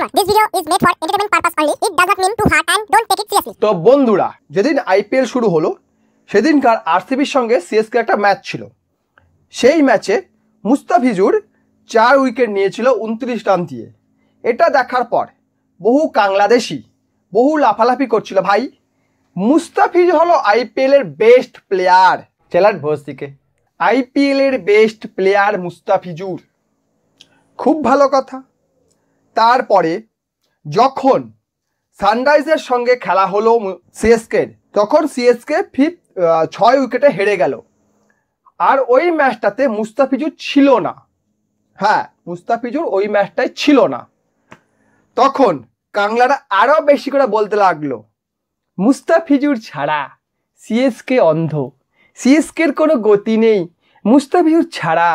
Disclaimer: This video is made for entertainment purpose only. It does not mean to hurt and don't take it seriously. তো বন্ধুরা, যেদিন IPL শুরু হলো সেদিনকার আরসিবির সঙ্গে সিএসকে একটা ম্যাচ ছিল। সেই ম্যাচে মুস্তাফিজুর 4 উইকেট নিয়েছিল 29 রান দিয়ে। এটা দেখার পর বহু বাংলাদেশি বহু লাফালাফি করছিল, ভাই মুস্তাফিজুর হলো আইপিএলের বেস্ট প্লেয়ার। চেলার ভোজ থেকে আইপিএলের বেস্ট প্লেয়ার মুস্তাফিজুর, খুব ভালো কথা। তারপরে যখন সানরাইজের সঙ্গে খেলা হলো সিএসকের, তখন সিএসকে 6 উইকেটে হেরে গেল। আর ওই ম্যাচটাতে মুস্তাফিজুর ছিল না। হ্যাঁ, মুস্তাফিজুর ওই ম্যাচটায় ছিল না। তখন কাংলারা আরও বেশি করে বলতে লাগলো, মুস্তাফিজুর ছাড়া সিএসকে অন্ধ, সিএসকের কোনো গতি নেই, মুস্তাফিজুর ছাড়া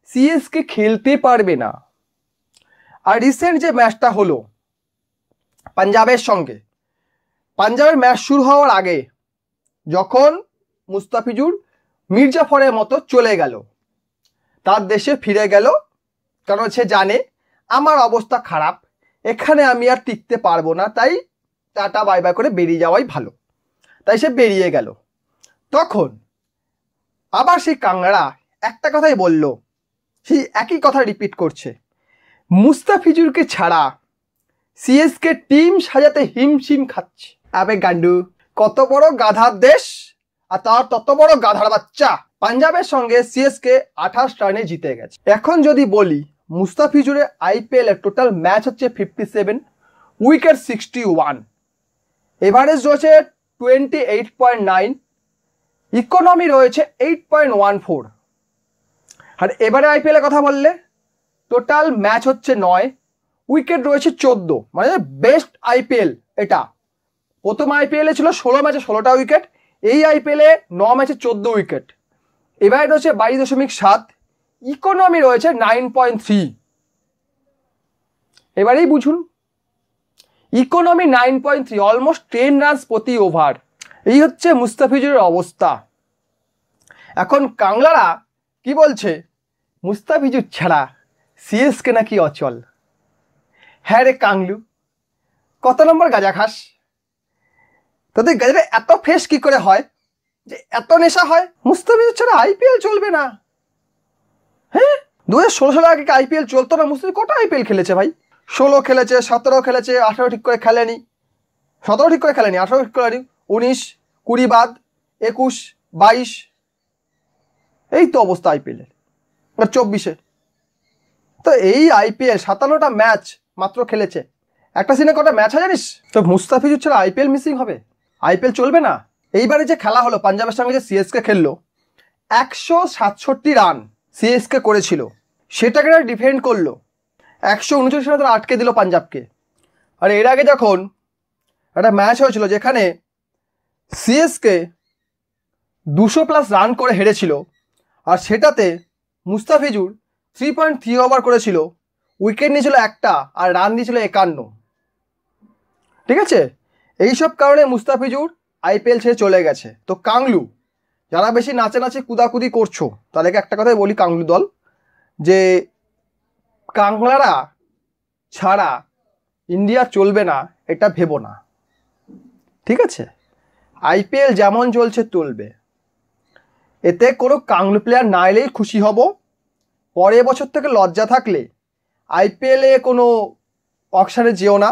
সিএসকে খেলতে পারবে না। আর রিসেন্ট যে ম্যাচটা হলো পাঞ্জাবের সঙ্গে, পাঞ্জাবের ম্যাচ শুরু হওয়ার আগে যখন মুস্তাফিজুর মির্জাফরের মতো চলে গেল, তার দেশে ফিরে গেল, কারণ সে জানে আমার অবস্থা খারাপ, এখানে আমি আর টিকতে পারবো না, তাই টাটা বাই বাই করে বেরিয়ে যাওয়াই ভালো। তাই সে বেরিয়ে গেল। তখন আবার সেই কাংড়া একটা কথাই বলল, সেই একই কথা রিপিট করছে, মুস্তাফিজুরকে ছাড়া সিএসকে টিম সাজাতে হিমশিম খাচ্ছে। আবে গান্ডু, কত বড় গাধার দেশ আর তার তত বড় গাধার বাচ্চা। পাঞ্জাবের সঙ্গে সিএসকে 28 রানে জিতে গেছে। এখন যদি বলি মুস্তাফিজুরের আইপিএল এর টোটাল ম্যাচ হচ্ছে 57, উইকেট 61, এভারেজ রয়েছে 28.9, ইকোনমি রয়েছে 8.14। আর এবারে আইপিএল এর কথা বললে টোটাল ম্যাচ হচ্ছে 9, উইকেট রয়েছে 14, মানে বেস্ট আইপিএল এটা। প্রথম আইপিএলে ছিল 16 ম্যাচে 16টা উইকেট, এই আইপিএলে 9 ম্যাচে 14 উইকেট, এবারে রয়েছে 22.7, ইকোনমি রয়েছে 9.3। এবারেই বুঝুন, ইকোনমি 9.3, অলমোস্ট 10 রানস প্রতি ওভার। এই হচ্ছে মুস্তাফিজুরের অবস্থা। এখন কাংলারা কি বলছে, মুস্তাফিজুর ছাড়া সিএসকে নাকি অচল। হ্যাঁ রে কাংলু, কত নম্বর গাঁজা খাস? তোদের গাঁজাটা এত ফ্রেশ কি করে হয় যে এত নেশা হয়? মুস্তাফিজুর ছাড়া আইপিএল চলবে না। হ্যাঁ, 2016 সালের আগে আইপিএল চলতো না? মুস্তাফিজুর কটা আইপিএল খেলেছে ভাই? 16 খেলেছে, 17 খেলেছে, 18 ঠিক করে খেলেনি, 17 ঠিক করে খেলেনি, 18 ঠিক করে 19, 20 বাদ, 21, 22, এই তো অবস্থা আইপিএলের। আর 24-এ তো এই আইপিএল 57টা ম্যাচ মাত্র খেলেছে। একটা সিনে কটা ম্যাচ হয় জানিস? তো মুস্তাফিজুর ছাড়া আইপিএল মিসিং হবে, আইপিএল চলবে না। এইবারে যে খেলা হলো পাঞ্জাবের সঙ্গে, যে সিএসকে খেললো, 167 রান সিএসকে করেছিল, সেটাকে ডিফেন্ড করলো, 139 রানে তারা আটকে দিল পাঞ্জাবকে। আর এর আগে যখন একটা ম্যাচ হয়েছিল যেখানে সিএসকে 200+ রান করে হেরেছিল, আর সেটাতে মুস্তাফিজুর 3.3 ওভার করেছিল, উইকেট নিয়েছিল একটা আর রান দিয়েছিল 51। ঠিক আছে, এইসব কারণে মুস্তাফিজুর আইপিএল ছেড়ে চলে গেছে। তো কাংলু, যারা বেশি নাচানাচি কুদাকুদি করছো তাদেরকে একটা কথাই বলি, কাংলু দল, যে কাংলারা ছাড়া ইন্ডিয়া চলবে না এটা ভেবো না। ঠিক আছে, আইপিএল যেমন চলছে চলবে, এতে কোনো কাংলু প্লেয়ার না এলেই খুশি হব। পরের বছর থেকে লজ্জা থাকলে আইপিএলে কোনো অকশানে যেও না।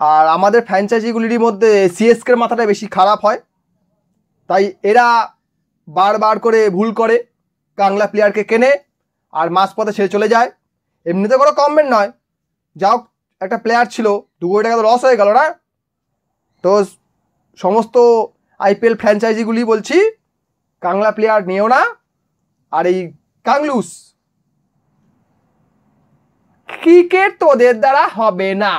আর আমাদের ফ্র্যাঞ্চাইজিগুলির মধ্যে সিএসকের মাথাটা বেশি খারাপ হয়, তাই এরা বারবার করে ভুল করে, কাংলা প্লেয়ারকে কেনে আর মাঝপথে ছেড়ে চলে যায়। এমনিতে কোনো কমবেন নয়, যাও একটা প্লেয়ার ছিল, 2 কোটি টাকা তো লস হয়ে গেল না? তো সমস্ত আইপিএল ফ্র্যাঞ্চাইজিগুলি বলছি, কাংলা প্লেয়ার নিও না। আর এই কাংলুস, ক্রিকেট তোদের দ্বারা হবে না।